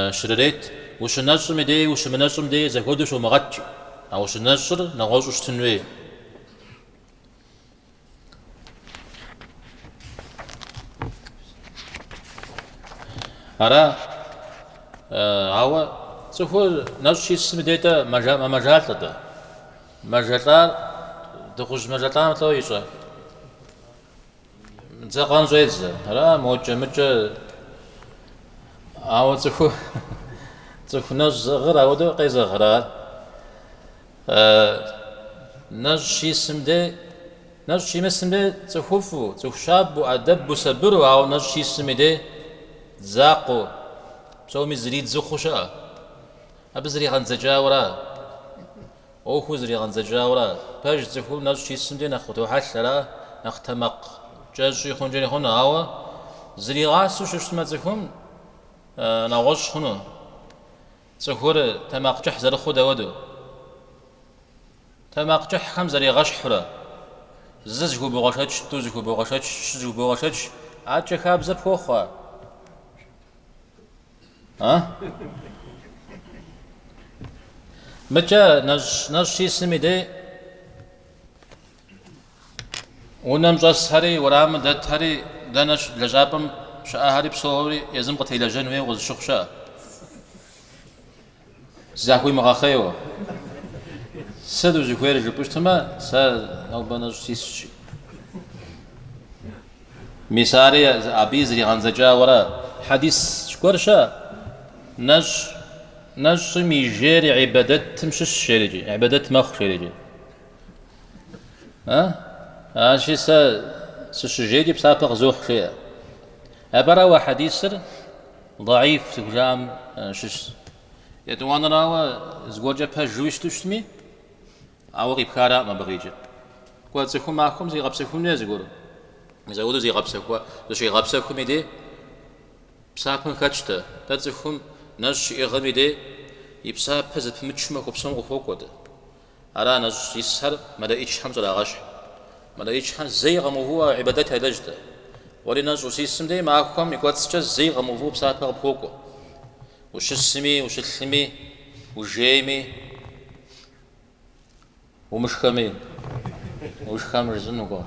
شريت وش النجر مدي وش منجر مدي زكودوش ومغتشي أو وش النجر نغوش تنوي أرا هوا تقول نفس الشيء مديتا مجال تدا مجال تخش مجال مثلا يسوع زقان زيز أرا موجة هوا تقول نفس غرا ودو قيز غرا نفس الشيء مدي نفس الشيء مسمى تخوفو تخشاب وأدب وسبرو أو نفس الشيء مدي زاقو بسومي زريد زخوشا أبزري غنزجاورا أو خوزري غنزجاورا باش تزخو ناس شي سندي ناخدو حشرا نختمق جاز يخون جاني خونا هوا زري غاسو شوش ما تزخون ناغوش خونو تزخور تماق جح زر خودا ودو تماق جح خم زري غش حرا ززجو بغشاتش توزجو بغشاتش شزجو بغشاتش عاد جخاب زر فوخا متى نج شيء سميده ونمجس هري ورام دت هري دنش لجابم شاهري بصوري يزم قتيل جنوي وزشخشا زاكوي مغاخيو سدو زكوير جبشتما سا نوبنا شيء مساري أبيزري غنزجا ورا حديث شكورشا نج ميجيري عبادات تمشش شيريجي عبادات مخ شيريجي شي سشجيجي بسابق زوح شيء أبرا وحديث ضعيف تجام شش يدوان راوا زوجة بهجويش تشتمي أو غيب كارا ما بغيجي قوات سكون معكم زي غبسكم ناس يقولوا يزودوا زي غبسكوا زي غبسكم يدي بسابق كاتشتا تاتسكم نج يغمي دي يبسا بزت متشمك وبسم وفوق أرا نج يسهر ما لقيتش حمزة لا غش ما لقيتش حمزة زي غموه عبادتها لجدة ولنج وسيسم دي معكم يقعد سجى زي غموه بسا بفوقه وش السمي وش الثمي وجيمي ومش خمي وش خمر زنوقا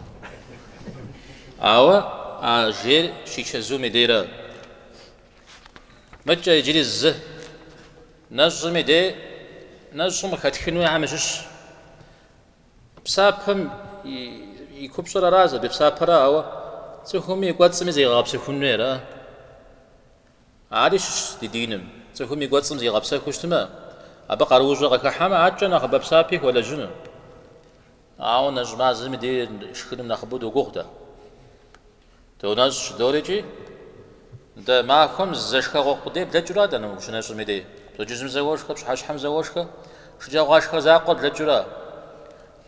أوا جير شيء زومي ديرا متى يجري الزه نجم دي نجم خاتخنوي عمشش بسابهم يكبسر رازا بسابرا أو تخومي يقعد سمي زي غابس خنوي را عارش دينم تخومي يقعد سمي زي غابس خشتما أبقى روجا غكحما عجنا خباب سابيك ولا جنو أو نجم عزمي دي شخدم نخبود وقوخدا تو نج دوريجي ده معكم زشكا غوقدي بلا جرا ده نو شنو سميدي تو جزم زواجك بش حاش حم زواجك شجا غاشك زاقد بلا جرا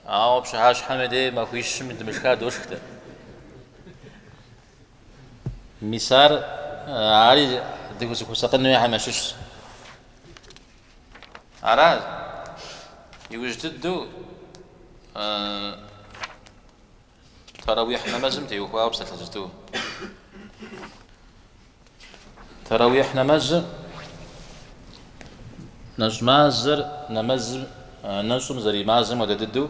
او بش حاش حمدي ما فيش من مشكا دوشكته مسار عاري ديكو سكو سقنو يا حماشش عراز يوجددو تراويح نمازم تيوخوا بسلسلتو تراويح نمز نجمازر نمز نجم زري مازم ودددو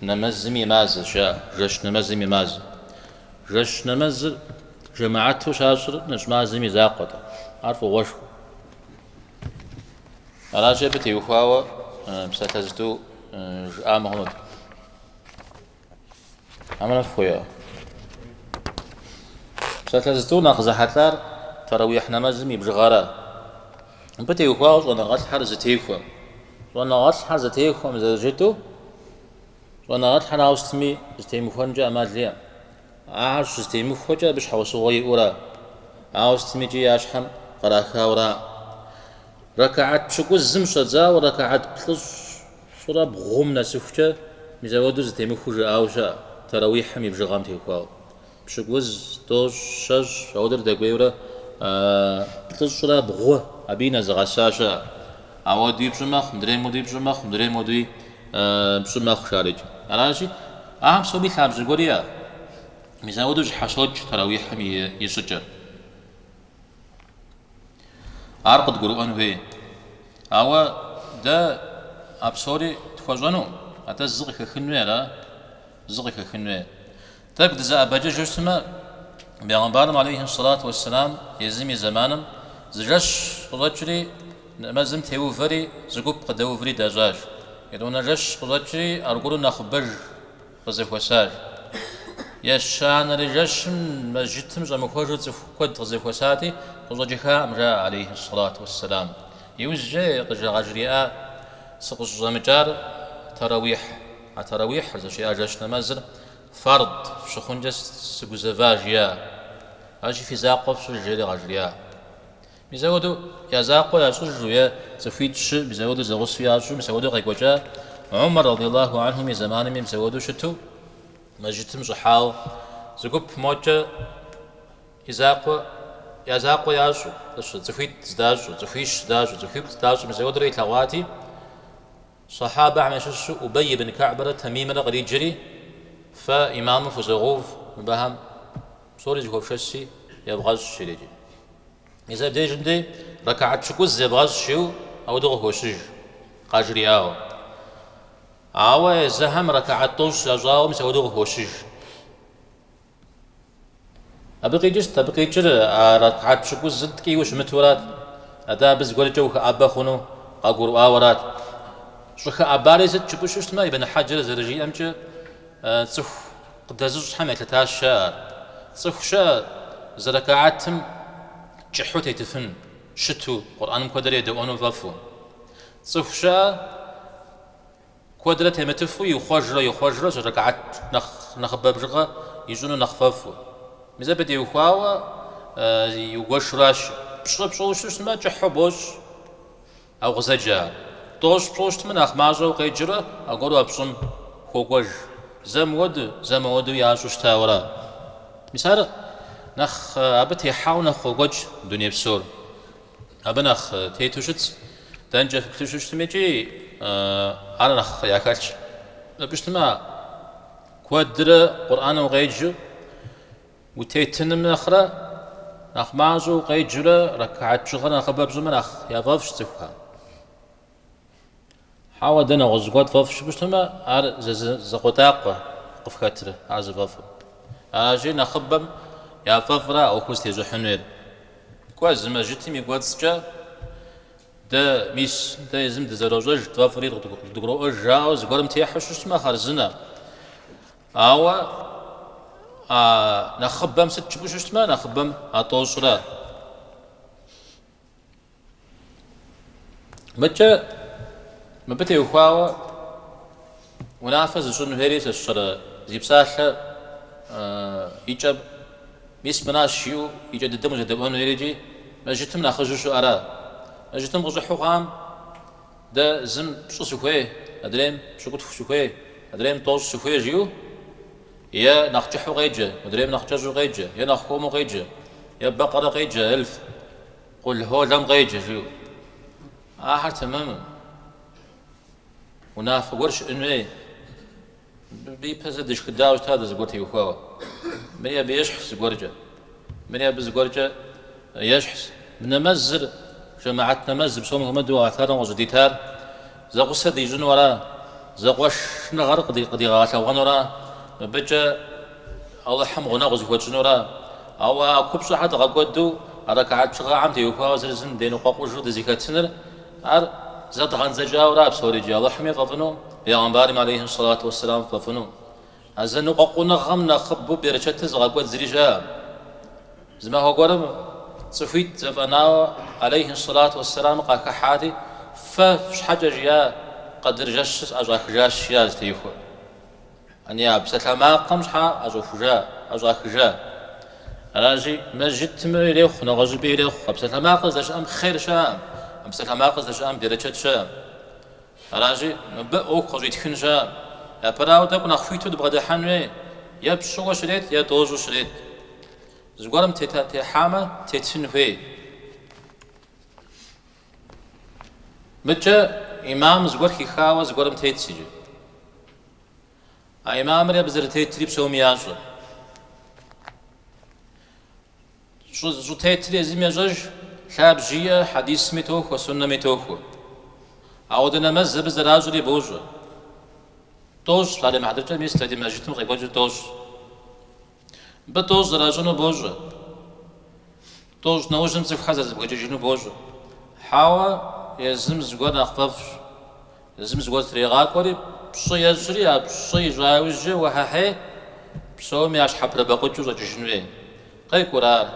نمزمي ماز شا جش نمزمي ماز جش نمز جماعته شاشر نجمازمي زاقة عارفوا وش راجع بتيوخوا بسلسلتو محمد عمل فويا بسلسلتو ناخذ حتار تراويح نمازمي بجغارة بتي وخاص وانا غاش حرز تيخو وانا غاش حرز تيخو مزاجتو وانا غاش حراوس تمي استيمو خنجا ماليا عاش استيمو خجا بش حوسوي ورا عاوز تمي جي اشحم قراكا ورا ركعت شكو زمشة زا وركعت بلش صورة بغمنا سفجة مزاودو زتيمو خجا اوشا تراويح مي بجغام تيخو بشكوز توش شج شودر دقويورا بتصورة بغوة أبينا زغشاشة أو دي بجمخ مدري مودي بجمخ مدري مودي بجمخ خارج أراجي صوبي ثاب زغوريا ميزاودوج حشوج تراويح يشجر أرقد قرؤان في أو دا أبصوري تفوزانو أتا الزغي خنوية لا زغي خنوية تاك دزا أباجي جسما بيغمبارم عليه الصلاة والسلام يزمي زمانم زجاش قضاجري مازم تيوفري زقوب قدوفري داجاج يدون جاش قضاجري أرقلو نخبر قزف وساج يشان رجاش مجتم زمخوجو تفقد قزف وساتي قضاجها أمرا عليه الصلاة والسلام يوزجي قجا غجرياء سقج زمجار تراويح تراويح زشي أجاش نمازل فرض شخونجس سقزفاجيا أجي في زاقف سجري غجرياء ميزاودو يا زاقو يا سجو يا تفيدش ميزاودو زغس يا شو ميزاودو غيقوجا عمر رضي الله عنه من زمان ميزاودو شتو مجتم زحاو زقوب موجة يزاقو يا زاقو يا شو تفيد زداجو تفيش داجو تفيد زداجو ميزاودو ري تغواتي صحابة عمششو أبي بن كعبرة تميم غري جري فإمام فزغوف مبهم صوري جوف شسي يبغاز شريجي إذا بدي جندي ركعت شكوز يبغاز شو أو دغه وشج قاجري أو زهم ركعت طوش أجاو مسوي دغه وشج أبقي جست أبقي جر ركعت شكوز زد كي وش متورات أدا بز قول جوك أبا خنو أقول آورات شخ أباري زد شكوز شو اسمه يبن حجر زرجي أمجد صف قدازوج حمل تتاشا صف شا زركعتهم جحوت يتفن شتو قرآن مقدر يدعونه فافو صف شا قدرت يمتفو يخوجر زركعت نخبب رغا يجون نخففو ماذا بدي يخواوا يوغش راش بشرب شوش اسمه جحو بوش أو غزجا توش بشوش من أخماجو قيجرة أقولوا أبصم خوغوج زمودو يعيشوش تاورا مثال نخ أبت يحاول نخوجج دنيا بسور أبنخ تيتوشت دنجة تيتوشت ميجي أنا نخ ياكلش بشتما كودر قرآن وغيجو وتيتن من أخرى نخ مازو غيجرة ركعت شغل نخبب زمن نخ يضافش تفها حاول دنا غزقات فافش بشتما عار زقطاق قف كتر عز فاف أجي نخبم يا فافرا أو كوست يزو حنوير كواز ما جتي مي كواتسجا دا ميس دا يزم دزروجج توافري دغرو جاو زغرم تيحش اسما خرزنا أو نخبم ست بوش اسما نخبم أطوسرا متى ما بتي يخاوا ونافذ شنو هيريس الشر زي بساحة يجب ميس مناشيو يجد الدم جدبان هيريجي ما جتم ناخذ شو أرا ما جتم غزو حقام ده زم شو سويه أدريم شو قلت سويه أدريم توش سويه جيو يا نخجحو غيجة أدريم نخجحو غيجة يا نخومو غيجة يا بقرة غيجة ألف قل هو لم غيجة جيو آخر تماما وناف ورش إنه إيه بيبزدش كداوش هذا زقورتي وخوا من يبي يشحس زقورجة من يبي زقورجة يشحس من مزر جماعتنا مزر بسوم مدوا أثار وزديتار زقصة دي جنورا زقوش نغرق دي قدي غاتا ونورا بجا الله حم غنا غزوة جنورا أو كبش حد غقودو أركعت شغا عمتي وخوا زرزن دين وقاقو جود زكاتنر زاد عن زجاورا بسوري جا الله حمي ففنو يا غنبارم عليه الصلاة والسلام ففنو أزنو قاقونا غمنا خبو بيرشت زغاقوات زريجا زما هو قرم صفيت زفنا عليه الصلاة والسلام قاك حادي فش حاجة جيا قدر جش أجاك جاش يا زتيخو أني أبسط ما قمش حا أجوف جا أجاك جا راجي مسجد تمري ليخ نغزو بي ليخ أبسط ما قصدش أم خير شام أبسط ما قصدش أم بيرشت شام راجي بقو خرجت خنجا يا براو دك نخفيتو دبغدا حنوي يا بشو شريت يا دوزو شريت زغورم تي حاما تتنوي متى إمام زغور كي خاوة زغورم تيتسيجي إمام رب زرتيت تريب سومي يازو شو تيتري زي ميجاج شاب جيا حديث ميتوخ وسنة ميتوخ عودنا مذهب زراجري بوجو توش على محضرته ميستدي ماجتم غيبوجو توش بتوش زراجنو بوجو توش نوجم زف خزز بوجو بوجو حاوا يزم زغور اخفف يزم زغور طريقات وري بصي يزري بصي جاوج وححي بصومي اش حبر باقوجو جنوي قي قرار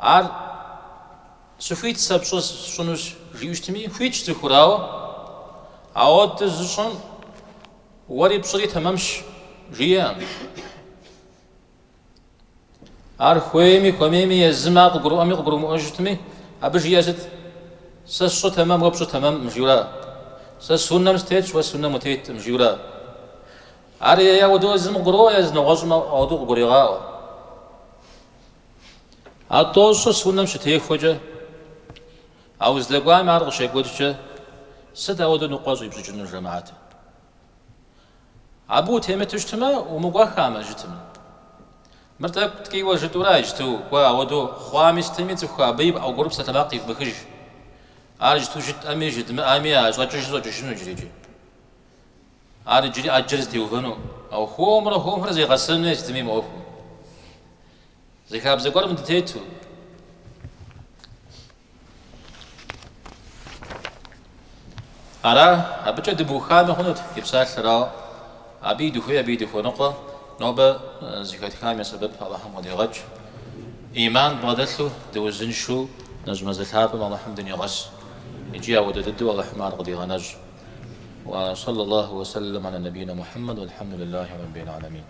ار سفيت سبسوس شنوش جيوشتمي فيتش تخراو عود تزشن وري بصري تمامش جيام ار خويمي خوميمي يزما قرو امي قرو موجتمي ابج يزت سسو تمام وبسو تمام مجيورا سسونا مستيت وسونا متيت مجيورا ار يا ودو زم قرو يزن غزما ودو قريغا اتوسو سونا مشتي خوجه او زدقوا ما عرق شيء قدشه سدا ودو نقاز يبجن الجماعات ابو تيمت اجتماع ومقاخا ما جتم مرتك تكي وجدوا راجتو ودو خامس تيمت خا بيب او غرب ستلاقي بخج ارجتو جت امي جد ما امي اجوج شنو جريجي ارجري اجرتي وفنو او خومر زي غسلني تميم اوف زي خاب زي قرب تيتو أرا أبجد دبوخان هنوت يبسال را أبي دخو نقطة نوبة زكاة خام يسبب الله حمد يغج إيمان بادلو دوزن شو نجم زلتاب الله حمد يغش يجي ودد الله حمار قد يغنج وصلى الله وسلم على نبينا محمد والحمد لله رب العالمين.